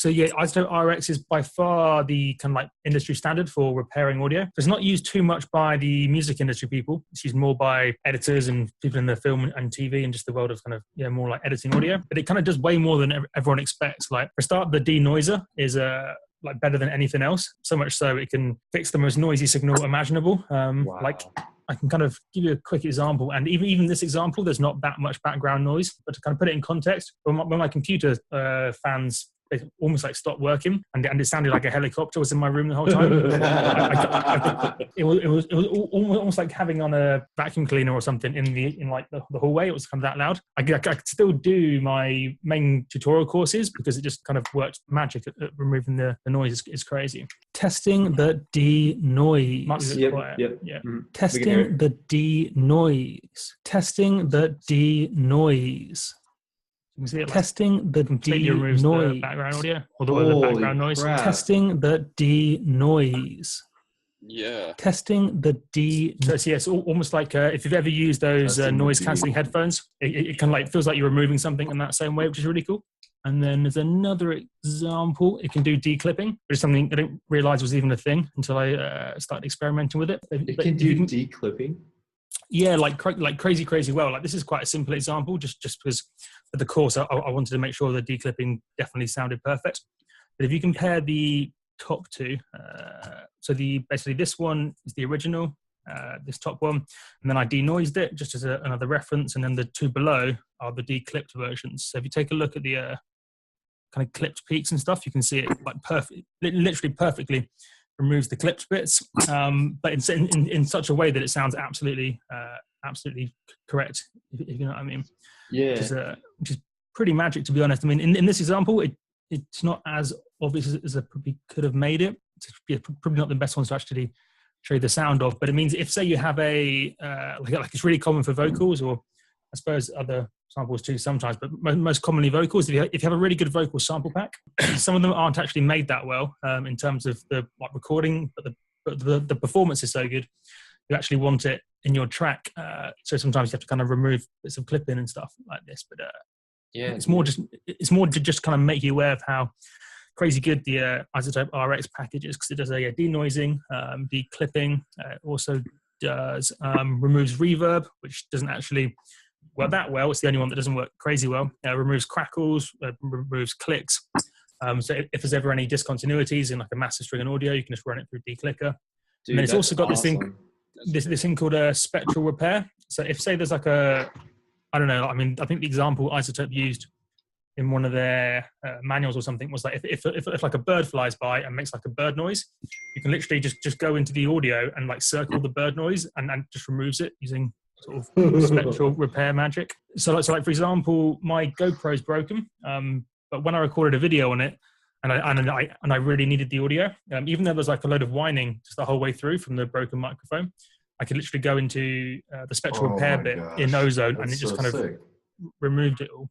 So yeah, iZotope RX is by far the kind of like industry standard for repairing audio. It's not used too much by the music industry people. It's used more by editors and people in the film and TV and just the world of kind of, more like editing audio. But it kind of does way more than everyone expects. Like for a start, the denoiser is like better than anything else. So much so it can fix the most noisy signal imaginable. Wow. Like I can kind of give you a quick example, and even this example, there's not that much background noise, but to kind of put it in context, when my computer fans almost like stopped working, and it sounded like a helicopter was in my room the whole time. It was almost like having on a vacuum cleaner or something in like the hallway. It was kind of that loud. I could still do my main tutorial courses because it just kind of worked magic at removing the noise. It's crazy. Testing the denoise. Yep. Yeah. Testing the denoise. Testing the denoise. You can see it testing the denoise. The background audio or the background noise. Crap. Testing the denoise. Yeah. Testing the So it's almost like if you've ever used those noise cancelling headphones, it kind of like feels like you're removing something in that same way, which is really cool. And then there's another example. It can do declipping, which is something I didn't realize was even a thing until I started experimenting with it. It can do declipping. Yeah, like crazy well. Like this is quite a simple example, just because for the course I wanted to make sure the declipping definitely sounded perfect. But if you compare the top two, so basically this one is the original, this top one, and then I denoised it just as another reference, and then the two below are the declipped versions. So if you take a look at the kind of clipped peaks and stuff, you can see it like literally perfectly removes the clipped bits, but in such a way that it sounds absolutely correct, if you know what I mean. Yeah. Which is pretty magic, to be honest. I mean, in this example, it's not as obvious as I probably could have made it. It's probably not the best ones to actually show you the sound of, but it means if, say, you have like it's really common for vocals, or I suppose other samples too sometimes, but most commonly vocals, if you have a really good vocal sample pack, some of them aren't actually made that well in terms of the recording, but the performance is so good, you actually want it in your track. So sometimes you have to kind of remove bits of clipping and stuff like this. But it's more to just kind of make you aware of how crazy good the iZotope RX package is, because it does a denoising, declipping, also does removes reverb, which doesn't actually work that well. It's the only one that doesn't work crazy well. Removes crackles, removes clicks. So if there's ever any discontinuities in like a master string and audio, you can just run it through declicker. And then it's also got this thing called a spectral repair. So if, say, there's like I think the example iZotope used in one of their manuals or something was like if like a bird flies by and makes like a bird noise, you can literally just go into the audio and like circle the bird noise and just removes it using sort of spectral repair magic. So like for example, my GoPro's broken, but when I recorded a video on it and I really needed the audio, even though there's like a load of whining just the whole way through from the broken microphone, I could literally go into the spectral repair bit in Ozone, and it just kind of removed it all.